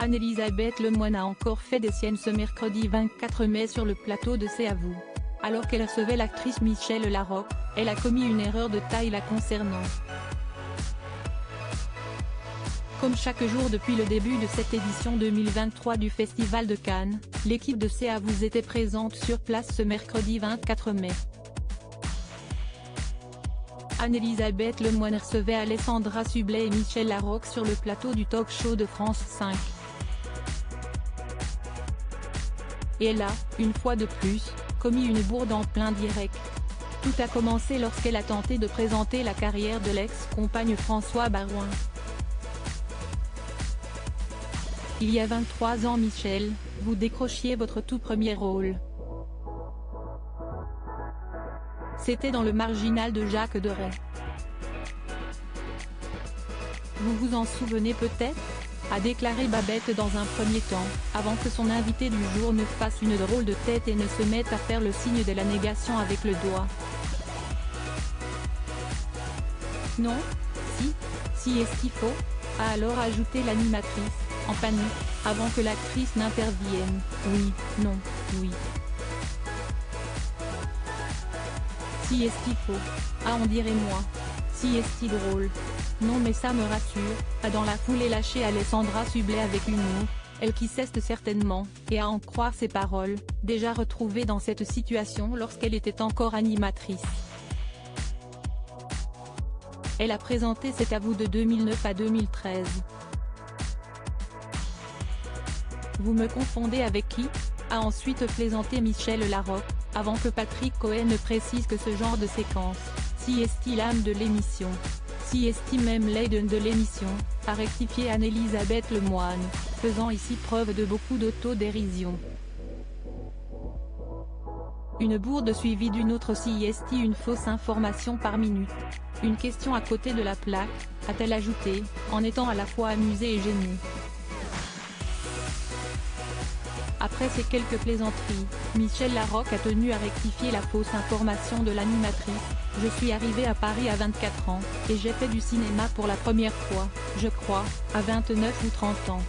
Anne-Elisabeth Lemoine a encore fait des siennes ce mercredi 24 mai sur le plateau de C'est à vous. Alors qu'elle recevait l'actrice Michèle Larocque, elle a commis une erreur de taille la concernant. Comme chaque jour depuis le début de cette édition 2023 du Festival de Cannes, l'équipe de C'est à vous était présente sur place ce mercredi 24 mai. Anne-Elisabeth Lemoine recevait Alessandra Sublet et Michèle Larocque sur le plateau du talk-show de France 5. Et elle a, une fois de plus, commis une bourde en plein direct. Tout a commencé lorsqu'elle a tenté de présenter la carrière de l'ex-compagne François Baroin. Il y a 23 ans Michèle, vous décrochiez votre tout premier rôle. C'était dans Le Marginal de Jacques Deray. Vous vous en souvenez peut-être ? A déclaré Babette dans un premier temps, avant que son invité du jour ne fasse une drôle de tête et ne se mette à faire le signe de la négation avec le doigt. Non ? Si est-ce qu'il faut ? A alors ajouté l'animatrice, en panique, avant que l'actrice n'intervienne. Oui, non, oui. Si est-ce qu'il faut ? Ah on dirait moi. Si est-ce drôle ? Non mais ça me rassure, a dans la foulée lâché Alessandra Sublet avec humour, elle qui s'est certainement, et à en croire ses paroles, déjà retrouvée dans cette situation lorsqu'elle était encore animatrice. Elle a présenté C'est à vous de 2009 à 2013. Vous me confondez avec qui ? A ensuite plaisanté Michèle Larocque, avant que Patrick Cohen ne précise que ce genre de séquence, si est l'âme de l'émission. Si est même l'aide de l'émission, a rectifié Anne-Elisabeth Lemoine, faisant ici preuve de beaucoup d'autodérision. Une bourde suivie d'une autre si est une fausse information par minute. Une question à côté de la plaque, a-t-elle ajouté, en étant à la fois amusée et gênée. Après ces quelques plaisanteries, Michèle Larocque a tenu à rectifier la fausse information de l'animatrice. Je suis arrivée à Paris à 24 ans, et j'ai fait du cinéma pour la première fois, je crois, à 29 ou 30 ans.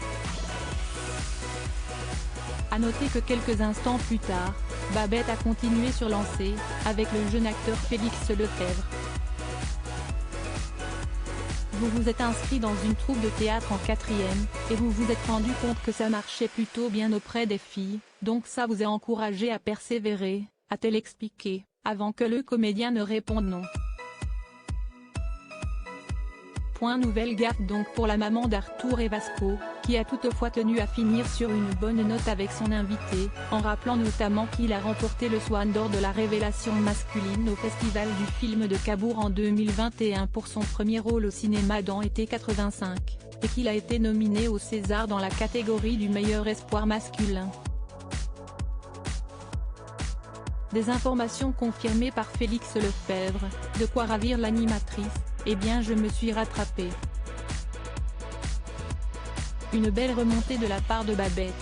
A noter que quelques instants plus tard, Babette a continué sur lancée, avec le jeune acteur Félix Lefebvre. Vous vous êtes inscrit dans une troupe de théâtre en 4e, et vous vous êtes rendu compte que ça marchait plutôt bien auprès des filles, donc ça vous a encouragé à persévérer, a-t-elle expliqué, avant que le comédien ne réponde non. Nouvelle gaffe donc pour la maman d'Arthur et Vasco, qui a toutefois tenu à finir sur une bonne note avec son invité, en rappelant notamment qu'il a remporté le Swan d'or de la révélation masculine au Festival du film de Cabourg en 2021 pour son premier rôle au cinéma dans Été 85, et qu'il a été nominé au César dans la catégorie du meilleur espoir masculin. Des informations confirmées par Félix Lefebvre, de quoi ravir l'animatrice. Eh bien je me suis rattrapée. Une belle remontée de la part de Babette,